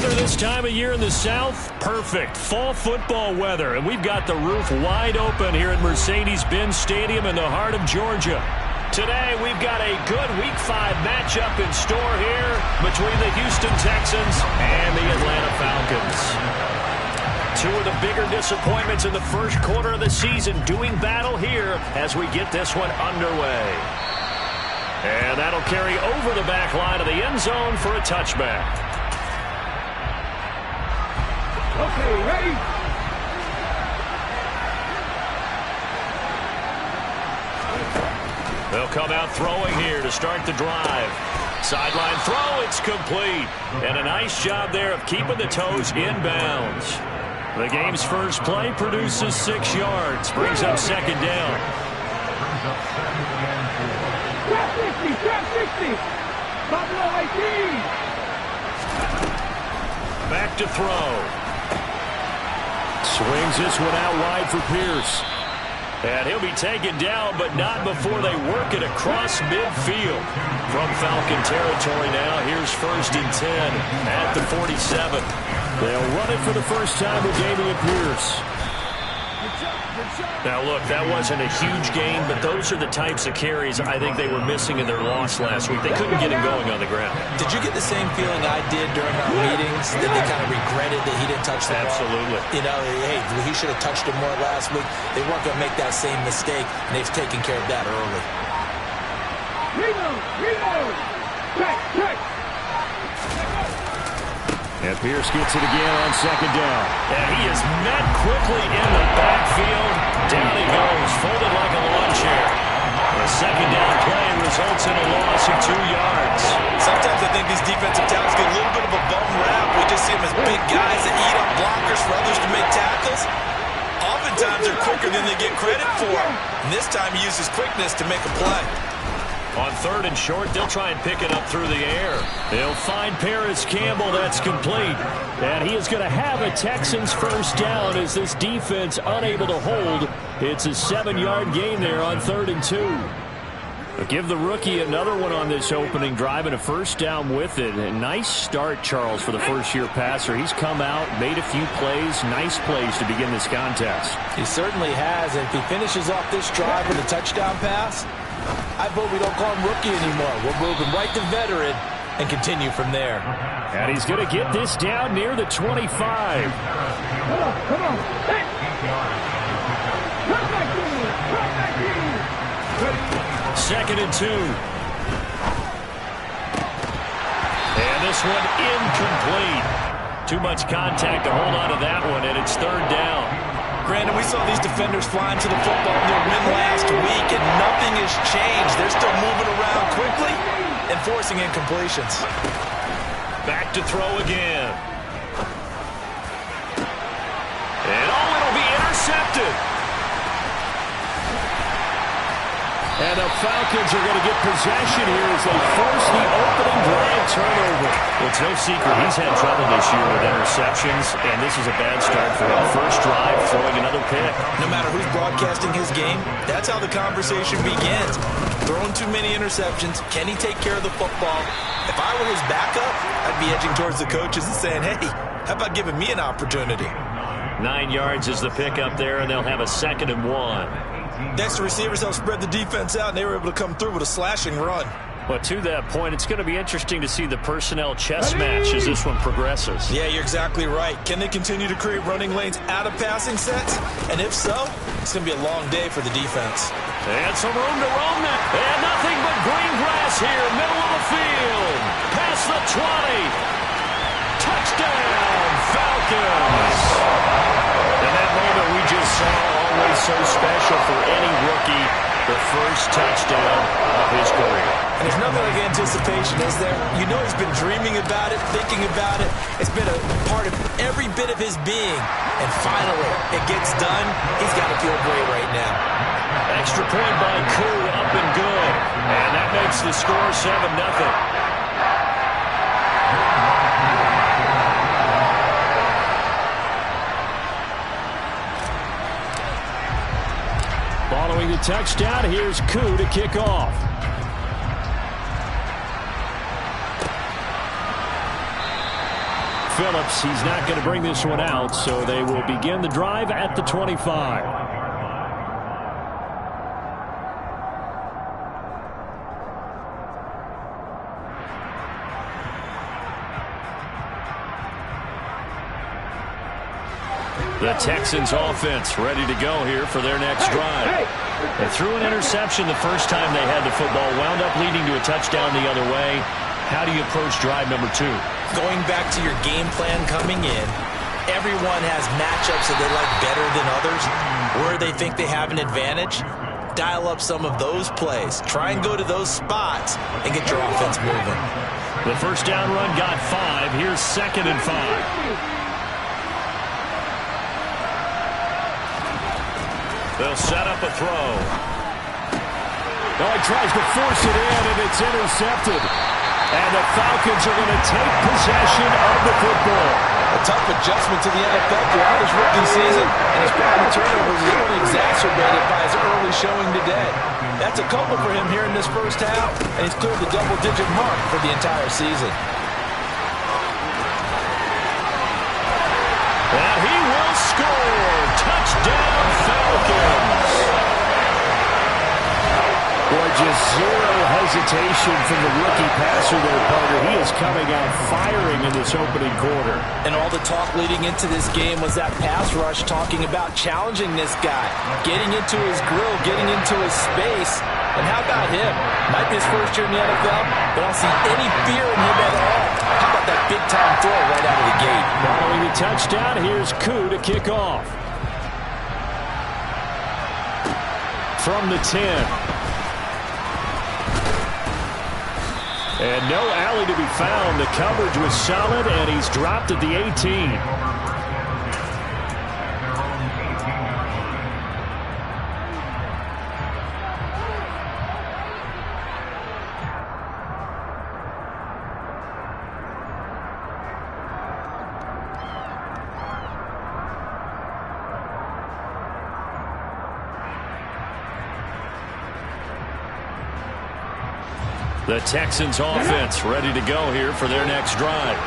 weather this time of year in the South? Perfect. Fall football weather. And we've got the roof wide open here at Mercedes-Benz Stadium in the heart of Georgia. Today, we've got a good Week 5 matchup in store here between the Houston Texans and the Atlanta Falcons. Two of the bigger disappointments in the first quarter of the season doing battle here as we get this one underway. And that'll carry over the back line of the end zone for a touchback. Okay, ready? They'll come out throwing here to start the drive. Sideline throw, it's complete. And a nice job there of keeping the toes in bounds. The game's first play produces 6 yards, brings up second down. Trap 60, trap 60. Buffalo 18. Back to throw. Swings this one out wide for Pierce. And he'll be taken down, but not before they work it across midfield. From Falcon territory now, here's 1st and 10 at the 47. They'll run it for the first time with Damian Pierce. Now, look, that wasn't a huge gain, but those are the types of carries I think they were missing in their loss last week. They couldn't get him going on the ground. Did you get the same feeling I did during our meetings, that they kind of regretted that he didn't touch the ball? Absolutely. You know, hey, he should have touched it more last week. They weren't going to make that same mistake, and they've taken care of that early. Reload. Check. And Pierce gets it again on second down. And he is met quickly in the backfield. Down he goes, folded like a lawn chair. The second down play results in a loss of 2 yards. Sometimes I think these defensive tackles get a little bit of a bum rap. We just see them as big guys that eat up blockers for others to make tackles. Oftentimes they're quicker than they get credit for. And this time he uses quickness to make a play. On 3rd and short, they'll try and pick it up through the air. They'll find Paris Campbell. That's complete. And he is going to have a Texans first down as this defense unable to hold. It's a 7-yard gain there on 3rd and 2. But give the rookie another one on this opening drive and a first down with it. A nice start, Charles, for the first-year passer. He's come out, made a few plays, nice plays to begin this contest. He certainly has, and if he finishes off this drive with a touchdown pass, I vote we don't call him rookie anymore. We'll move him right to veteran and continue from there. And he's going to get this down near the 25. Come on. Hey. Come back in. 2nd and 2. And this one incomplete. Too much contact to hold on to that one, and it's 3rd down. Granted, we saw these defenders flying to the football in their win last week, and nothing has changed. They're still moving around quickly and forcing incompletions. Back to throw again. And it'll be intercepted. And the Falcons are going to get possession here as they force the opening drive turnover. Well, it's no secret he's had trouble this year with interceptions, and this is a bad start for him. First drive, throwing another pick. No matter who's broadcasting his game, that's how the conversation begins. Throwing too many interceptions. Can he take care of the football? If I were his backup, I'd be edging towards the coaches and saying, hey, how about giving me an opportunity? 9 yards is the pickup there, and they'll have a 2nd and 1. Next, the receivers helped spread the defense out, and they were able to come through with a slashing run. But to that point, it's going to be interesting to see the personnel chess match as this one progresses. Yeah, you're exactly right. Can they continue to create running lanes out of passing sets? And if so, it's going to be a long day for the defense. And some room to roam that. And nothing but green grass here, middle of the field. Past the 20. Touchdown, Falcons. And that moment we just saw, always so special for any rookie, the first touchdown of his career. And there's nothing like anticipation, is there? You know he's been dreaming about it, thinking about it. It's been a part of every bit of his being. And finally, it gets done. He's got to feel great right now. Extra point by Koo, up and good. And that makes the score 7-0. Following the touchdown, here's Koo to kick off. Phillips. He's not going to bring this one out, so they will begin the drive at the 25. The Texans offense ready to go here for their next drive. They threw an interception the first time they had the football, wound up leading to a touchdown the other way. How do you approach drive number 2? Going back to your game plan coming in, everyone has matchups that they like better than others. Where they think they have an advantage, dial up some of those plays. Try and go to those spots and get your offense moving. The first down run got 5. Here's 2nd and 5. They'll set up a throw. Oh, he tries to force it in, and it's intercepted. And the Falcons are going to take possession of the football. A tough adjustment to the NFL throughout his rookie season, and his problem with turnovers is only exacerbated by his early showing today. That's a couple for him here in this first half, and he's cleared the double-digit mark for the entire season. And he will score. Touchdown, Falcons. Boy, just zero hesitation from the rookie passer there, Parker. He is coming out firing in this opening quarter. And all the talk leading into this game was that pass rush talking about challenging this guy, getting into his grill, getting into his space. And how about him? Might be his first year in the NFL, but I don't see any fear in him at all. How about that big-time throw right out of the gate? Following the touchdown, here's Koo to kick off. From the 10. And no alley to be found. The coverage was solid, and he's dropped at the 18. The Texans offense ready to go here for their next drive.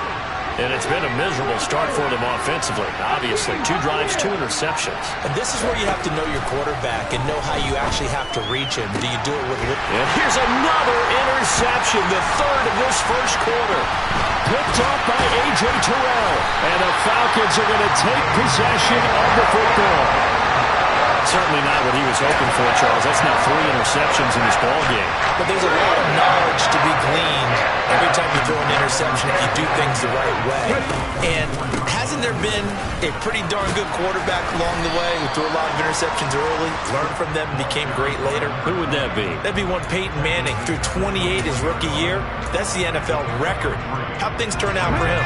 And it's been a miserable start for them offensively. Obviously, 2 drives, 2 interceptions. And this is where you have to know your quarterback and know how you actually have to reach him. Do you do it with... And here's another interception, the 3rd of this first quarter. Picked off by A.J. Terrell. And the Falcons are going to take possession of the football. Certainly not what he was hoping for, Charles. That's now 3 interceptions in this ball game. But there's a lot of knowledge to be gleaned every time you throw an interception if you do things the right way. And hasn't there been a pretty darn good quarterback along the way who threw a lot of interceptions early, learned from them, and became great later? Who would that be? That'd be one Peyton Manning. Threw 28 his rookie year. That's the NFL record. How'd things turn out for him?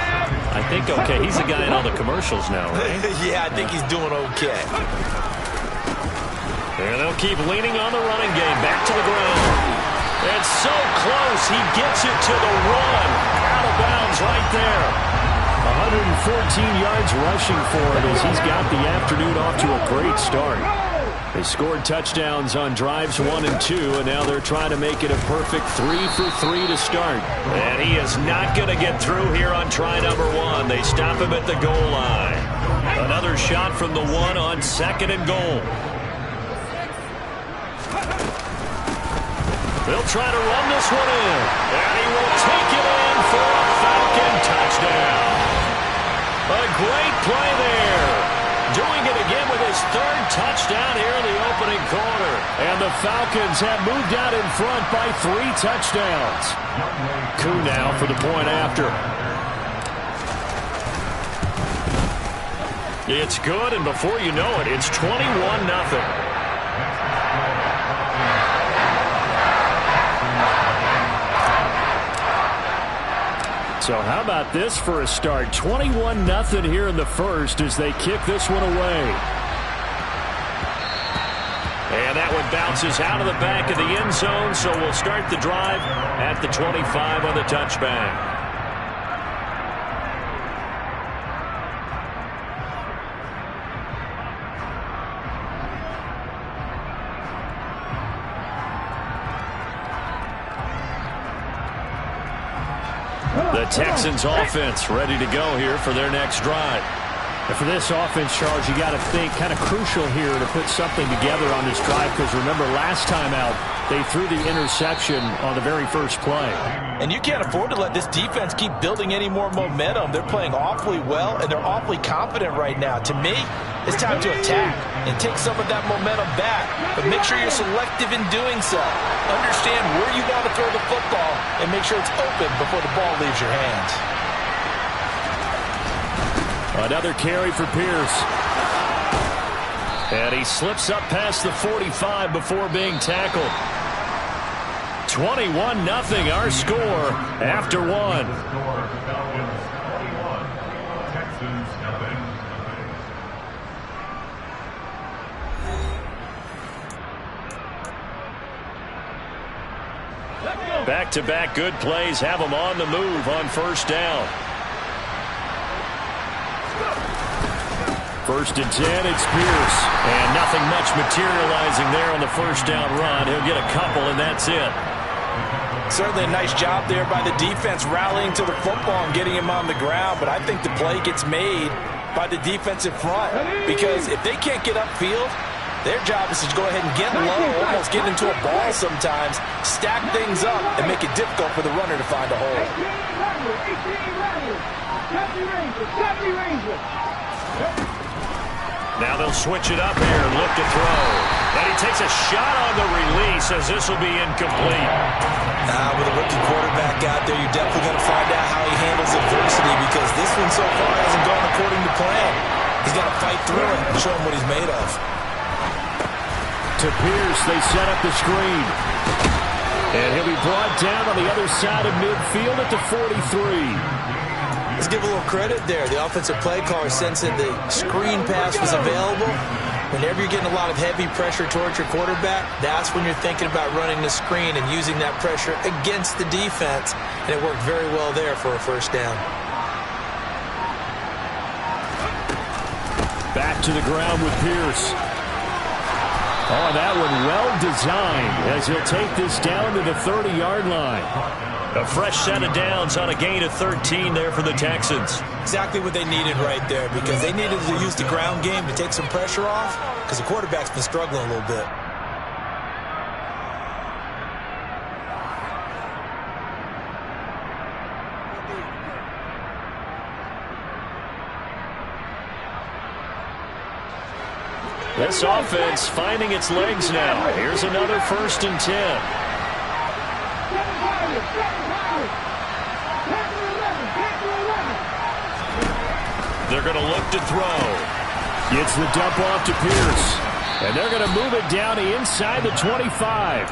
I think okay. He's the guy in all the commercials now, right? Yeah, I think he's doing okay. And they'll keep leaning on the running game. Back to the ground. It's so close. He gets it to the run. Out of bounds right there. 114 yards rushing for him as he's got the afternoon off to a great start. They scored touchdowns on drives 1 and 2, and now they're trying to make it a perfect 3 for 3 to start. And he is not going to get through here on try number 1. They stop him at the goal line. Another shot from the 1 on 2nd and goal. They'll try to run this one in. And he will take it in for a Falcon touchdown. A great play there. Doing it again with his 3rd touchdown here in the opening quarter. And the Falcons have moved out in front by 3 touchdowns. Koo now for the point after. It's good, and before you know it, it's 21-0. So how about this for a start? 21-0 here in the first as they kick this one away. And that one bounces out of the back of the end zone, so we'll start the drive at the 25 on the touchback. The Texans offense ready to go here for their next drive. And for this offense, Charles, you got to think kind of crucial here to put something together on this drive, because remember last time out they threw the interception on the very first play. And you can't afford to let this defense keep building any more momentum. They're playing awfully well, and they're awfully confident right now. To me, it's time to attack and take some of that momentum back. But make sure you're selective in doing so. Understand where you want to throw the football and make sure it's open before the ball leaves your hands. Another carry for Pierce. And he slips up past the 45 before being tackled. 21-0 our score after one. Falcons 21, Texans nothing. Back-to-back good plays have them on the move on first down. First and 10, it's Pierce. And nothing much materializing there on the first down run. He'll get a couple, and that's it. Certainly a nice job there by the defense rallying to the football and getting him on the ground. But I think the play gets made by the defensive front, because if they can't get upfield, their job is to go ahead and get low, almost get into a ball sometimes, stack things up, and make it difficult for the runner to find a hole. 18 Rangers. Now they'll switch it up here and look to throw. And he takes a shot on the release as this will be incomplete. With a rookie quarterback out there, you're definitely going to find out how he handles adversity, because this one so far hasn't gone according to plan. He's got to fight through it and show him what he's made of. To Pierce, they set up the screen. And he'll be brought down on the other side of midfield at the 43. Let's give a little credit there. The offensive play caller sensed that the screen pass was available. Whenever you're getting a lot of heavy pressure towards your quarterback, that's when you're thinking about running the screen and using that pressure against the defense. And it worked very well there for a first down. Back to the ground with Pierce. Oh, that one well designed as he'll take this down to the 30-yard line. A fresh set of downs on a gain of 13 there for the Texans. Exactly what they needed right there, because they needed to use the ground game to take some pressure off, because the quarterback's been struggling a little bit. This offense finding its legs now. Here's another first and 10. They're going to look to throw. Gets the dump off to Pierce. And they're going to move it down to inside the 25.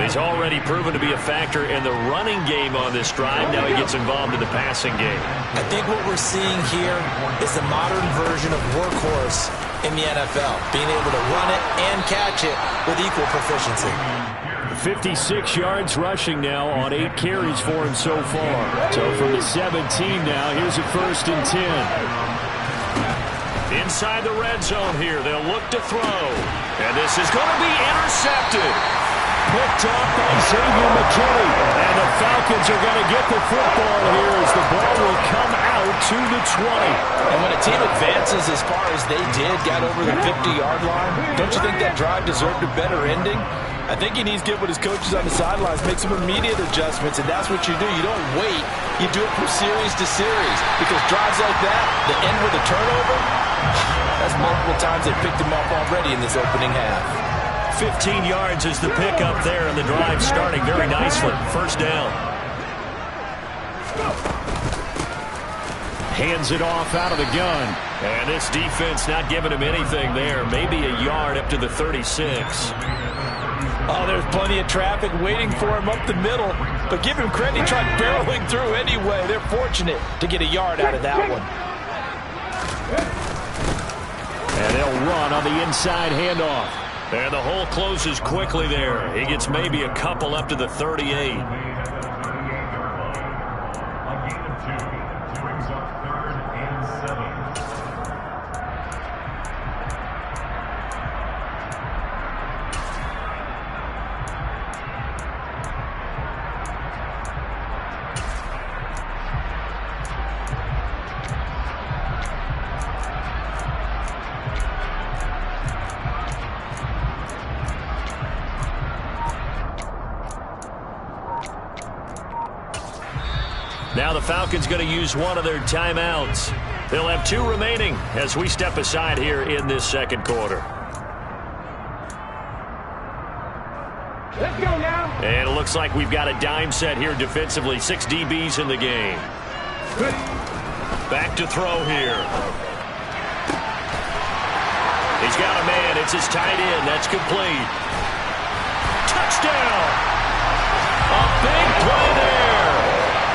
He's already proven to be a factor in the running game on this drive. Now he gets involved in the passing game. I think what we're seeing here is the modern version of workhorse in the NFL, being able to run it and catch it with equal proficiency. 56 yards rushing now on 8 carries for him so far. So from the 17 now, here's a first and 10. Inside the red zone here, they'll look to throw. And this is going to be intercepted. Picked off by Xavier McKinney. And the Falcons are going to get the football here as the ball will come out to the 20. And when a team advances as far as they did, got over the 50-yard line, don't you think that drive deserved a better ending? I think he needs to get with his coaches on the sidelines, make some immediate adjustments, and that's what you do. You don't wait. You do it from series to series, because drives like that, the end with a turnover, that's multiple times they picked him up already in this opening half. 15 yards is the pickup there, and the drive starting very nicely. First down. Hands it off out of the gun. And this defense not giving him anything there. Maybe a yard up to the 36. Oh, there's plenty of traffic waiting for him up the middle. But give him credit, he tried barreling through anyway. They're fortunate to get a yard out of that one. And they'll run on the inside handoff. And the hole closes quickly there. He gets maybe a couple up to the 38. Now the Falcons going to use one of their timeouts. They'll have 2 remaining as we step aside here in this second quarter. Let's go now. And it looks like we've got a dime set here defensively. 6 DBs in the game. Back to throw here. He's got a man. It's his tight end. That's complete. Touchdown! A big play there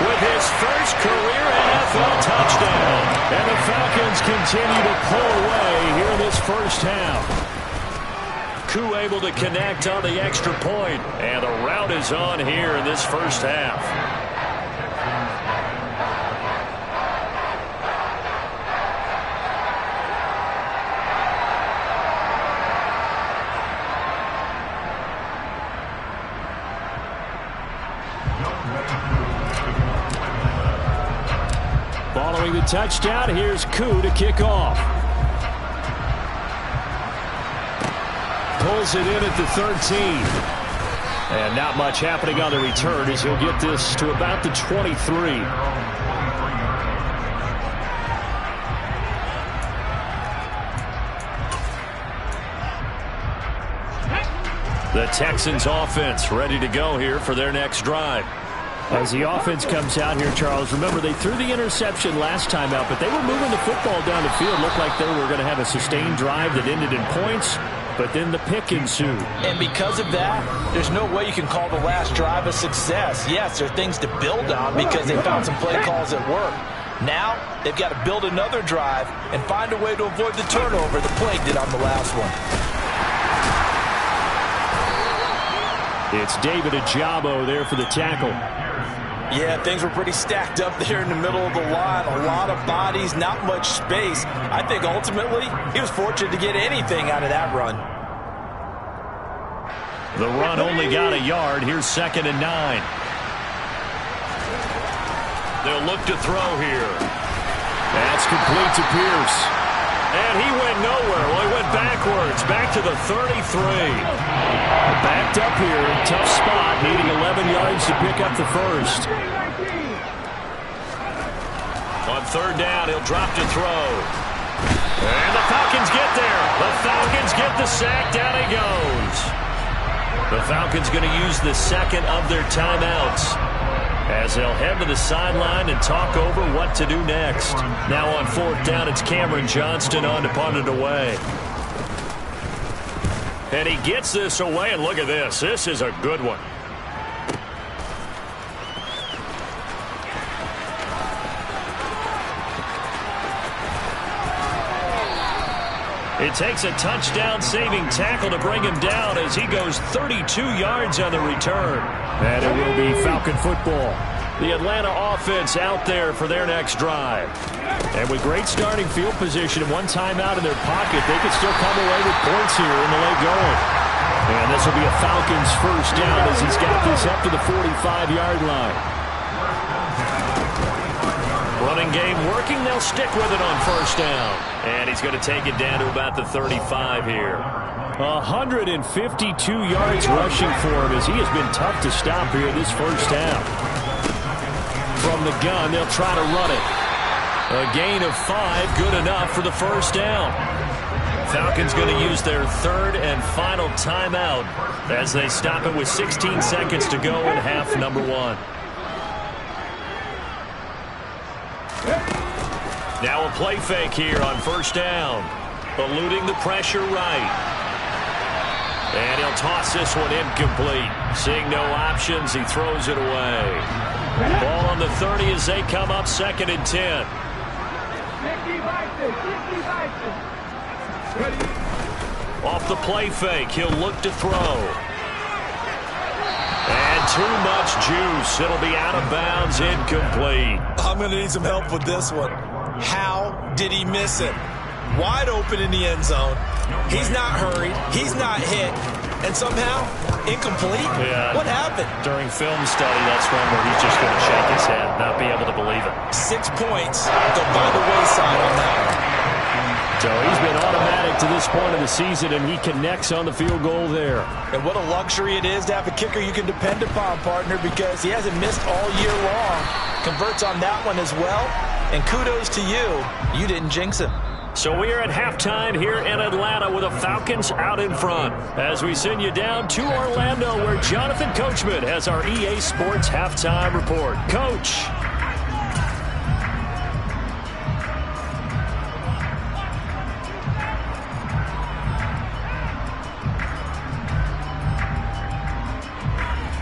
with his first career NFL touchdown. And the Falcons continue to pull away here in this first half. Koo able to connect on the extra point, and the rout is on here in this first half. Following the touchdown, here's Koo to kick off. Pulls it in at the 13. And not much happening on the return as he'll get this to about the 23. The Texans offense ready to go here for their next drive. As the offense comes out here, Charles, remember they threw the interception last time out, but they were moving the football down the field. Looked like they were going to have a sustained drive that ended in points. But then the pick ensued. And because of that, there's no way you can call the last drive a success. Yes, there are things to build on because they found some play calls at work. Now, they've got to build another drive and find a way to avoid the turnover the play did on the last one. It's David Ajabo there for the tackle. Yeah, things were pretty stacked up there in the middle of the line. A lot of bodies, not much space. I think ultimately he was fortunate to get anything out of that run. The run only got a yard. Here's 2nd and 9. They'll look to throw here. That's complete to Pierce. And he went nowhere. Well, he went backwards, back to the 33. Backed up here, tough spot, needing 11 yards to pick up the first. On 3rd down, he'll drop to throw. And the Falcons get there. The Falcons get the sack. Down he goes. The Falcons going to use the second of their timeouts as they'll head to the sideline and talk over what to do next. Now on 4th down, it's Cameron Johnston on to punt it away. And he gets this away, and look at this. This is a good one. It takes a touchdown-saving tackle to bring him down as he goes 32 yards on the return. And it will be Falcon football. The Atlanta offense out there for their next drive. And with great starting field position and one timeout in their pocket, they could still come away with points here in the late going. And this will be a Falcons first down as he's got this up to the 45-yard line. Running game working. They'll stick with it on 1st down. And he's going to take it down to about the 35 here. 152 yards rushing for him as he has been tough to stop here this first half. From the gun, they'll try to run it. A gain of 5, good enough for the first down. Falcons going to use their 3rd and final timeout as they stop it with 16 seconds to go in half number 1. Now a play fake here on 1st down. Eluding the pressure right. And he'll toss this one incomplete. Seeing no options, he throws it away. Ball on the 30 as they come up 2nd and 10. Off the play fake, he'll look to throw. And too much juice. It'll be out of bounds, incomplete. I'm going to need some help with this one. How did he miss it? Wide open in the end zone. He's not hurried. He's not hit. And somehow, incomplete? Yeah. What happened? During film study, that's one where he's just going to shake his head, not be able to believe it. 6 points go by the wayside on that one. So he's been automatic to this point of the season, and he connects on the field goal there. And what a luxury it is to have a kicker you can depend upon, partner, because he hasn't missed all year long. Converts on that one as well. And kudos to you. You didn't jinx him. So we are at halftime here in Atlanta with the Falcons out in front. As we send you down to Orlando, where Jonathan Coachman has our EA Sports halftime report. Coach.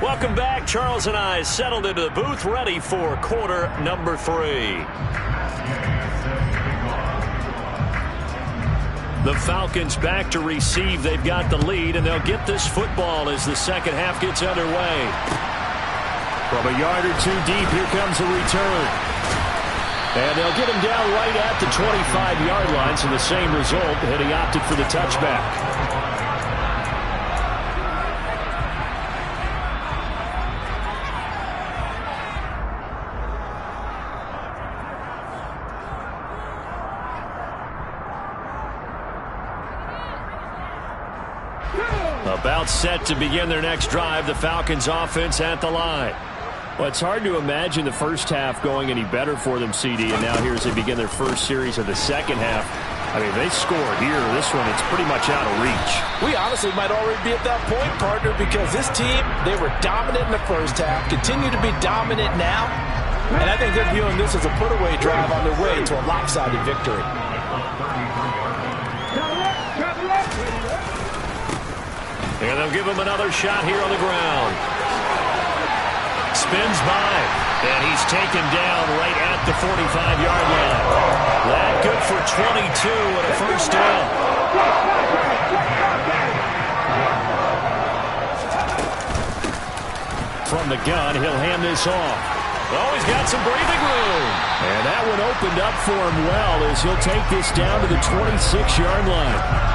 Welcome back. Charles and I settled into the booth, ready for quarter number 3. The Falcons back to receive. They've got the lead, and they'll get this football as the second half gets underway. From a yard or two deep, here comes a return. And they'll get him down right at the 25-yard line, so the same result, and he opted for the touchback. About set to begin their next drive, the Falcons offense at the line. Well, it's hard to imagine the first half going any better for them, CD, and now here as they begin their first series of the second half. I mean, they scored here. This one, it's pretty much out of reach. We honestly might already be at that point, partner, because this team, they were dominant in the first half, continue to be dominant now, and I think they're viewing this as a put-away drive on their way to a lopsided victory. And they'll give him another shot here on the ground. Spins by, and he's taken down right at the 45-yard line. That good for 22 and a first down. From the gun, he'll hand this off. Oh, he's got some breathing room. And that one opened up for him well as he'll take this down to the 26-yard line.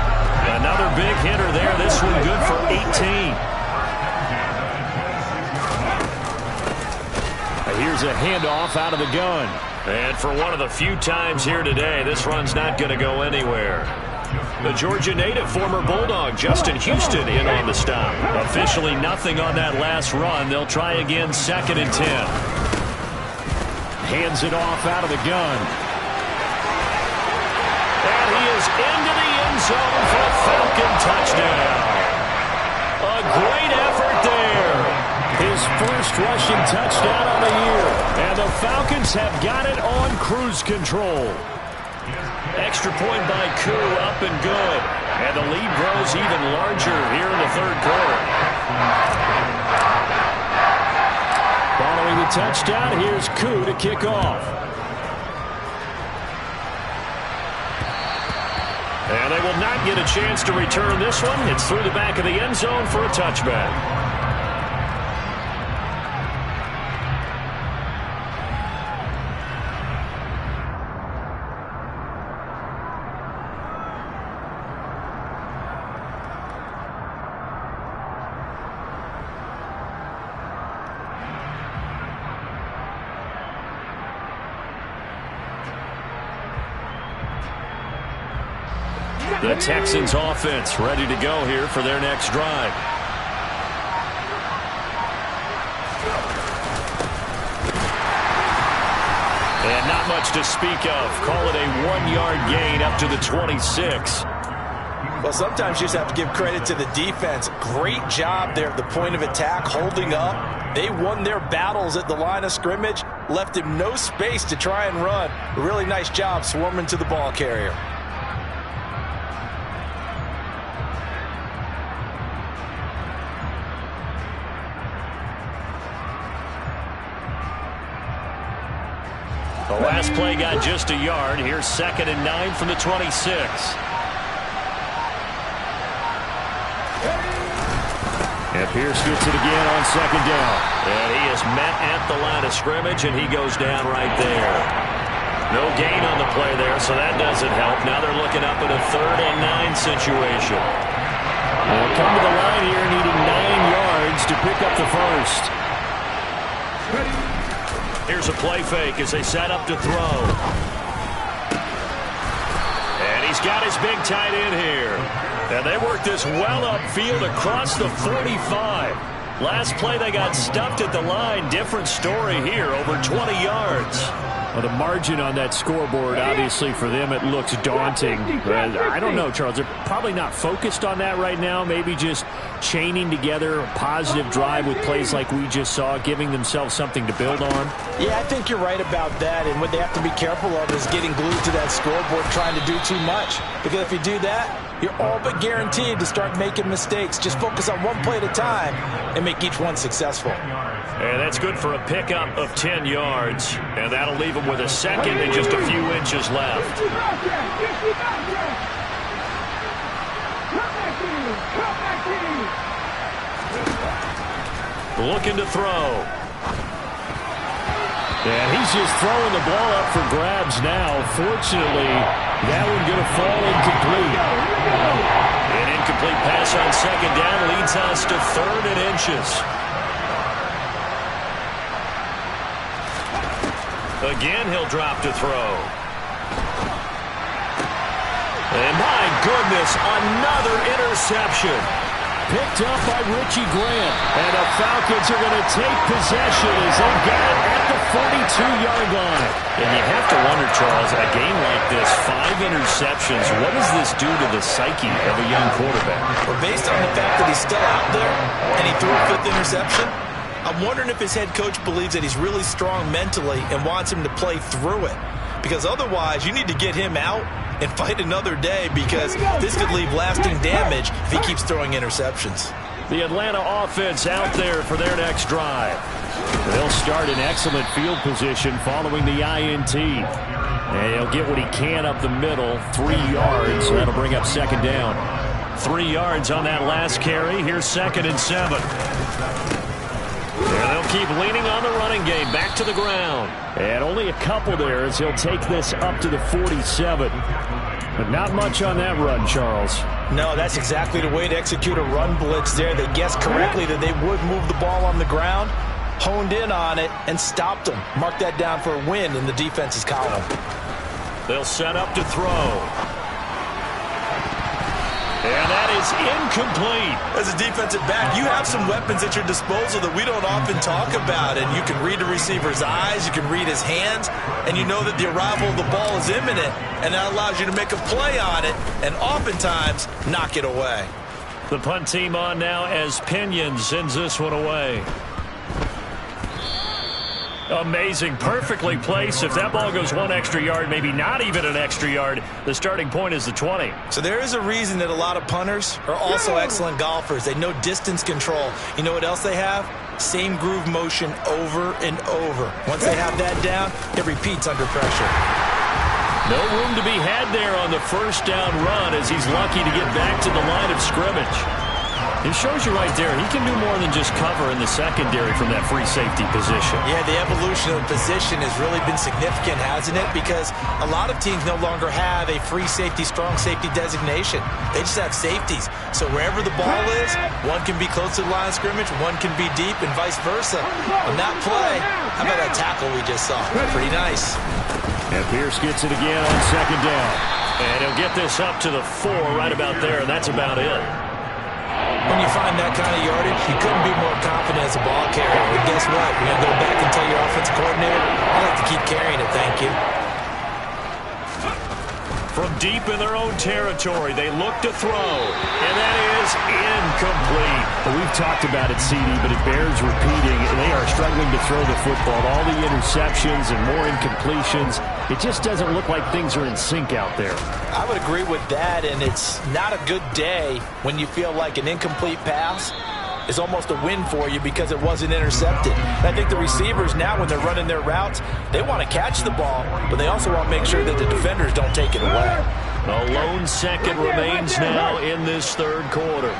Another big hitter there. This one good for 18. Here's a handoff out of the gun. And for one of the few times here today, this run's not going to go anywhere. The Georgia native, former Bulldog, Justin Houston, in on the stop. Officially nothing on that last run. They'll try again, 2nd and 10. Hands it off out of the gun. And he is into the end zone for a Falcon touchdown. A great effort there. His first rushing touchdown of the year. And the Falcons have got it on cruise control. Extra point by Koo, up and good. And the lead grows even larger here in the third quarter. Following the touchdown, here's Koo to kick off. And they will not get a chance to return this one. It's through the back of the end zone for a touchback. The Texans offense ready to go here for their next drive. And not much to speak of. Call it a 1-yard gain up to the 26. Well, sometimes you just have to give credit to the defense. Great job there at the point of attack, holding up. They won their battles at the line of scrimmage, left him no space to try and run. A really nice job swarming to the ball carrier. The last play got just a yard. Here's 2nd and 9 from the 26. And Pierce gets it again on 2nd down. And he is met at the line of scrimmage, and he goes down right there. No gain on the play there, so that doesn't help. Now they're looking up at a 3rd and 9 situation. They'll come to the line here needing 9 yards to pick up the first. Here's a play fake as they set up to throw. And he's he's got his big tight end here. And they work this well upfield across the 45. Last play, they got stuffed at the line. Different story here, over 20 yards. Well, the margin on that scoreboard, obviously, for them, it looks daunting. I don't know, Charles. They're probably not focused on that right now. Maybe just chaining together a positive drive with plays like we just saw, giving themselves something to build on. Yeah, I think you're right about that. And what they have to be careful of is getting glued to that scoreboard trying to do too much. Because if you do that, you're all but guaranteed to start making mistakes. Just focus on one play at a time and make each one successful. And that's good for a pickup of 10 yards. And that'll leave them with a second and just a few inches left. Looking to throw. And he's just throwing the ball up for grabs now. Fortunately, that one going to fall incomplete. An incomplete pass on second down leads us to 3rd and inches. Again, he'll drop to throw. And my goodness, another interception. Picked up by Richie Grant. And the Falcons are going to take possession as they got it at the 42-yard line. And you have to wonder, Charles, a game like this, 5 interceptions, what does this do to the psyche of a young quarterback? Well, based on the fact that he's still out there and he threw a 5th interception, I'm wondering if his head coach believes that he's really strong mentally and wants him to play through it. Because otherwise, you need to get him out and fight another day, because this could leave lasting damage if he keeps throwing interceptions. The Atlanta offense out there for their next drive. They'll start in excellent field position following the INT. And he'll get what he can up the middle, 3 yards. That'll bring up second down. 3 yards on that last carry. Here's 2nd and 7. And they'll keep leaning on the running game. Back to the ground. And only a couple there as he'll take this up to the 47. But not much on that run, Charles. No, that's exactly the way to execute a run blitz there. They guessed correctly that they would move the ball on the ground, honed in on it, and stopped them. Mark that down for a win in the defense's column. They'll set up to throw. And that is incomplete. As a defensive back, you have some weapons at your disposal that we don't often talk about. And you can read the receiver's eyes, you can read his hands, and you know that the arrival of the ball is imminent. And that allows you to make a play on it and oftentimes knock it away. The punt team on now as Pinion sends this one away. Amazing. Perfectly placed. If that ball goes 1 extra yard, maybe not even an extra yard, the starting point is the 20. So there is a reason that a lot of punters are also excellent golfers. They know distance control. You know what else they have? Same groove motion over and over. Once they have that down, it repeats under pressure. No room to be had there on the first down run as he's lucky to get back to the line of scrimmage. It shows you right there, he can do more than just cover in the secondary from that free safety position. Yeah, the evolution of the position has really been significant, hasn't it? Because a lot of teams no longer have a free safety, strong safety designation. They just have safeties. So wherever the ball is, one can be close to the line of scrimmage, one can be deep, and vice versa. On that play, how about that tackle we just saw? Pretty nice. And Pierce gets it again on second down. And he'll get this up to the 4 right about there, and that's about it. When you find that kind of yardage, you couldn't be more confident as a ball carrier. But guess what? You're going to go back and tell your offensive coordinator, I like to keep carrying it, thank you. From deep in their own territory, they look to throw, and that is incomplete. Well, we've talked about it, CD, but it bears repeating. They are struggling to throw the football. All the interceptions and more incompletions. It just doesn't look like things are in sync out there. I would agree with that, and it's not a good day when you feel like an incomplete pass is almost a win for you because it wasn't intercepted. And I think the receivers now, when they're running their routes, they want to catch the ball, but they also want to make sure that the defenders don't take it away. A lone second remains now in this third quarter.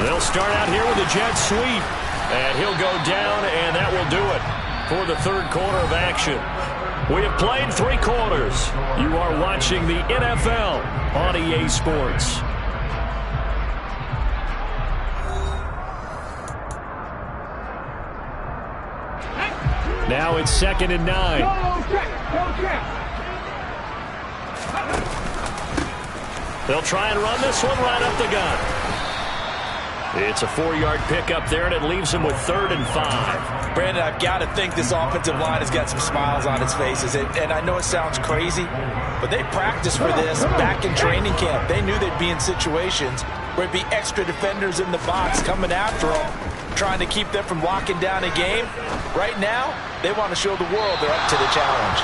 They'll start out here with a jet sweep, and he'll go down, and that will do it for the third quarter of action. We have played 3 quarters. You are watching the NFL on EA Sports. Now it's 2nd and 9. They'll try and run this one right up the gut. It's a 4-yard pickup there, and it leaves him with 3rd and 5. Brandon, I've got to think this offensive line has got some smiles on its faces. And I know it sounds crazy, but they practiced for this back in training camp. They knew they'd be in situations where it'd be extra defenders in the box coming after them, trying to keep them from locking down a game. Right now, they want to show the world they're up to the challenge.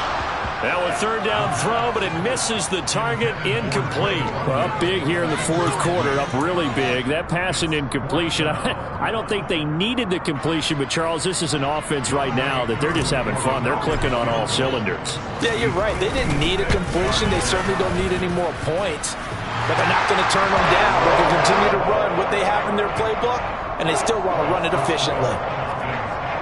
Now a 3rd down throw, but it misses the target. Incomplete. Well, up big here in the 4th quarter, up really big. That pass and incompletion, I don't think they needed the completion, but Charles, this is an offense right now that they're just having fun. They're clicking on all cylinders. Yeah, you're right. They didn't need a completion. They certainly don't need any more points. But they're not going to turn them down. They can continue to run what they have in their playbook, and they still want to run it efficiently.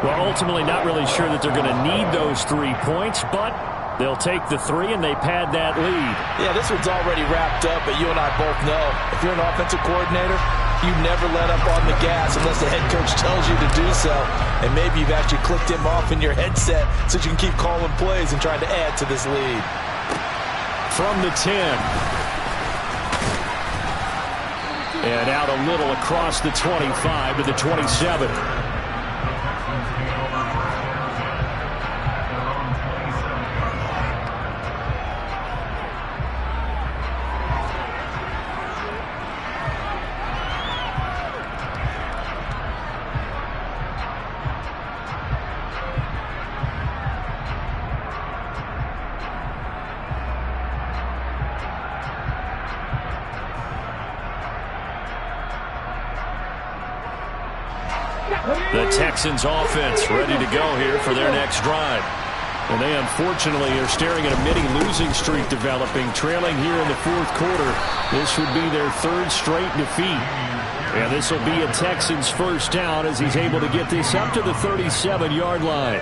Well, ultimately not really sure that they're going to need those 3 points, but they'll take the 3 and they pad that lead. Yeah, this one's already wrapped up, but you and I both know if you're an offensive coordinator, you never let up on the gas unless the head coach tells you to do so. And maybe you've actually clicked him off in your headset so you can keep calling plays and trying to add to this lead. From the 10. And out a little across the 25 to the 27. The Texans offense ready to go here for their next drive. And they unfortunately are staring at a mini losing streak developing, trailing here in the 4th quarter. This would be their 3rd straight defeat. And this will be a Texans 1st down as he's able to get this up to the 37-yard line.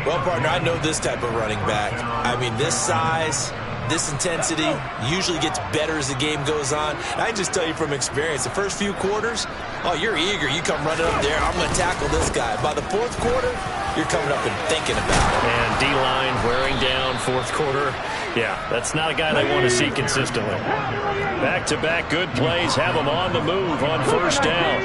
Well, partner, I know this type of running back. I mean, this size, this intensity usually gets better as the game goes on. And I just tell you from experience, the first few quarters, oh, you're eager. You come running up there. I'm going to tackle this guy. By the 4th quarter, you're coming up and thinking about it. And D-line wearing down 4th quarter. Yeah, that's not a guy they want to see consistently. Back-to-back good plays have them on the move on 1st down.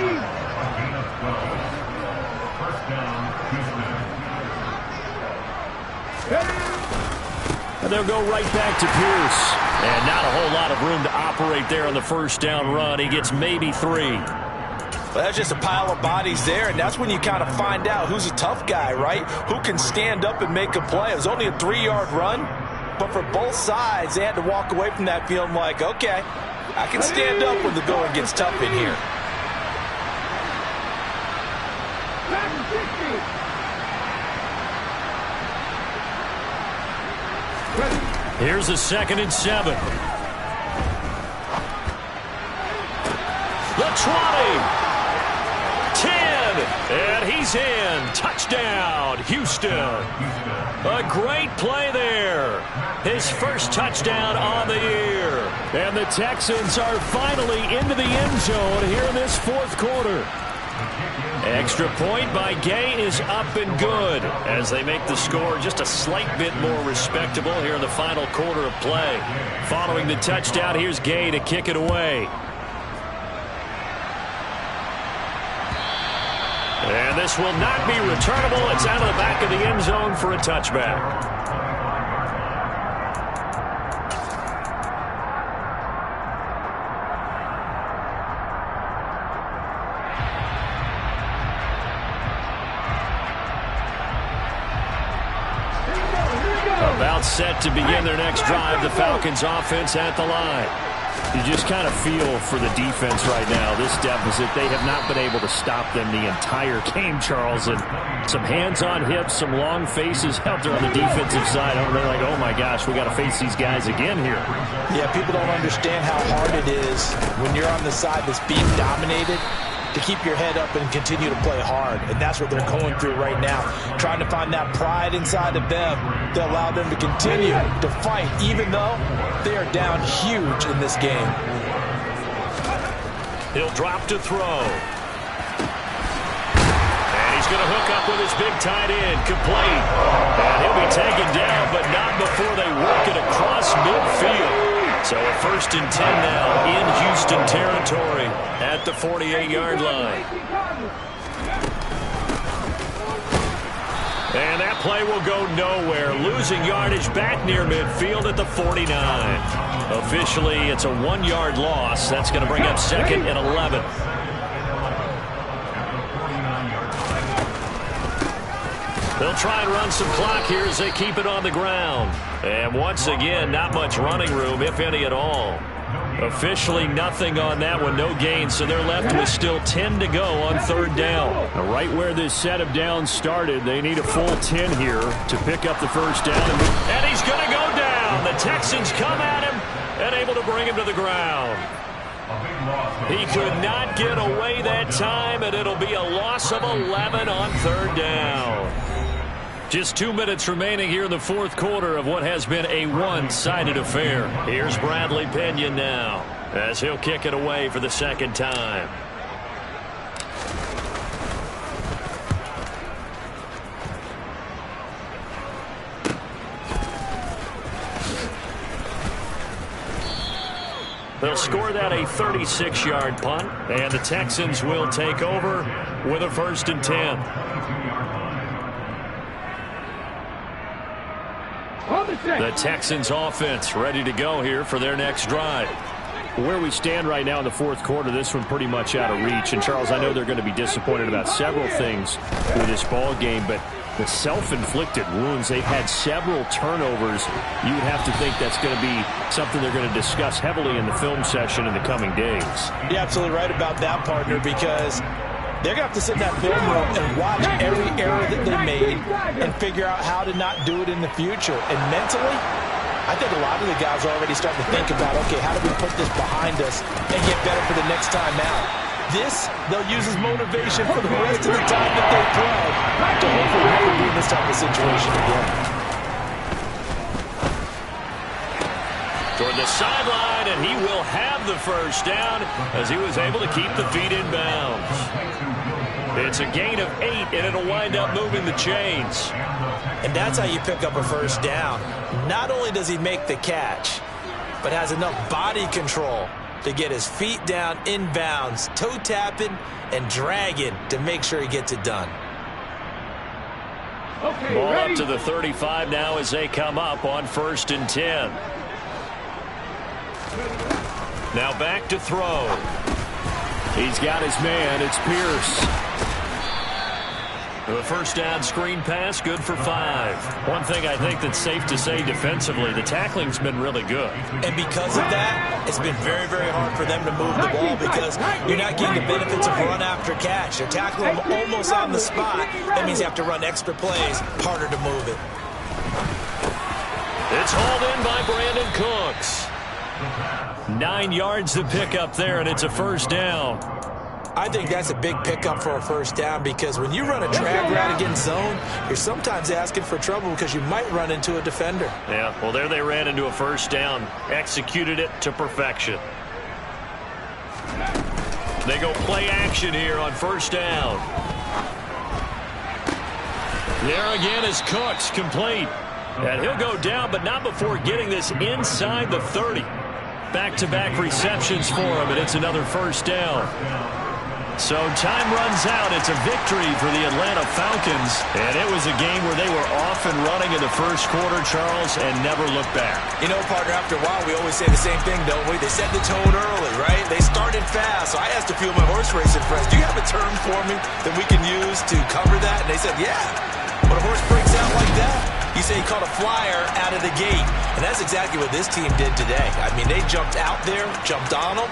And they'll go right back to Pierce. And not a whole lot of room to operate there on the 1st down run. He gets maybe 3. Well, that's just a pile of bodies there, and that's when you kind of find out who's a tough guy, right? Who can stand up and make a play. It was only a 3-yard run, but for both sides, they had to walk away from that feeling like, okay, I can stand up when the going gets tough in here. Here's a 2nd and 7. The 20. 10, and he's in. Touchdown, Houston. A great play there. His 1st touchdown on the year. And the Texans are finally into the end zone here in this 4th quarter. Extra point by Gay is up and good as they make the score just a slight bit more respectable here in the final quarter of play. Following the touchdown, here's Gay to kick it away. And this will not be returnable. It's out of the back of the end zone for a touchback. About set to begin their next drive. The Falcons offense at the line. You just kind of feel for the defense right now, this deficit. They have not been able to stop them the entire game, Charles. And some hands on hips, some long faces out there on the defensive side. They're like, oh, my gosh, we got to face these guys again here. Yeah, people don't understand how hard it is when you're on the side that's being dominated to keep your head up and continue to play hard. And that's what they're going through right now, trying to find that pride inside of them to allow them to continue to fight, even though they are down huge in this game. He'll drop to throw. And he's going to hook up with his big tight end, complete. And he'll be taken down, but not before they work it across midfield. So a 1st and 10 now in Houston territory at the 48-yard line. And that play will go nowhere. Losing yardage back near midfield at the 49. Officially, it's a 1-yard loss. That's going to bring up 2nd and 11. They'll try and run some clock here as they keep it on the ground. And once again, not much running room, if any at all. Officially nothing on that one, no gain, so they're left with still 10 to go on 3rd down. Now, right where this set of downs started, they need a full 10 here to pick up the 1st down. And he's going to go down. The Texans come at him and able to bring him to the ground. He could not get away that time, and it'll be a loss of 11 on 3rd down. Just 2 minutes remaining here in the 4th quarter of what has been a one-sided affair. Here's Bradley Pinion now as he'll kick it away for the 2nd time. They'll score that a 36-yard punt, and the Texans will take over with a 1st and 10. The Texans offense ready to go here for their next drive. Where we stand right now in the 4th quarter, this one pretty much out of reach. And, Charles, I know they're going to be disappointed about several things with this ball game, but the self-inflicted wounds, they've had several turnovers. You would have to think that's going to be something they're going to discuss heavily in the film session in the coming days. You're absolutely right about that, partner, because they're going to have to sit in that film room and watch every error that they made and figure out how to not do it in the future. And mentally, I think a lot of the guys are already starting to think about, okay, how do we put this behind us and get better for the next time out? This, they'll use as motivation for the rest of the time that they play to hopefully never be in this type of situation again. Toward the sideline, and he will have the 1st down as he was able to keep the feet in bounds. It's a gain of 8, and it'll wind up moving the chains. And that's how you pick up a 1st down. Not only does he make the catch, but has enough body control to get his feet down in bounds, toe tapping and dragging to make sure he gets it done. Okay, Ball ready? up to the 35 now as they come up on 1st and 10. Now back to throw. He's got his man. It's Pierce. The 1st down screen pass, good for 5. One thing I think that's safe to say defensively, the tackling's been really good. And because of that, it's been very, very hard for them to move the ball because you're not getting the benefits of run after catch. You're tackling them almost on the spot. That means you have to run extra plays, harder to move it. It's hauled in by Brandon Cooks. 9 yards to pick up there, and it's a 1st down. I think that's a big pickup for a 1st down because when you run a drag route against zone, you're sometimes asking for trouble because you might run into a defender. Yeah, well, there they ran into a 1st down, executed it to perfection. They go play action here on 1st down. There again is Cooks, complete. And he'll go down, but not before getting this inside the 30. Back-to-back receptions for him, and it's another 1st down. So time runs out. It's a victory for the Atlanta Falcons. And it was a game where they were off and running in the 1st quarter, Charles, and never looked back. You know, partner, after a while, we always say the same thing, don't we? They set the tone early, right? They started fast. So I asked a few of my horse racing friends, do you have a term for me that we can use to cover that? And they said, yeah. When a horse breaks out like that, you say he caught a flyer out of the gate. And that's exactly what this team did today. I mean, they jumped out there, jumped on them,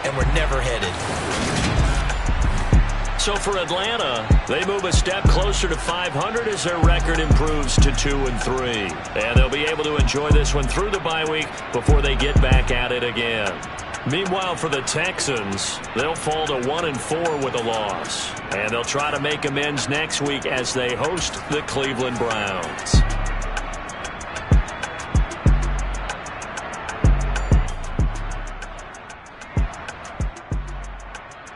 and were never headed. So for Atlanta, they move a step closer to 500 as their record improves to 2-3. And they'll be able to enjoy this one through the bye week before they get back at it again. Meanwhile, for the Texans, they'll fall to 1-4 with a loss. And they'll try to make amends next week as they host the Cleveland Browns.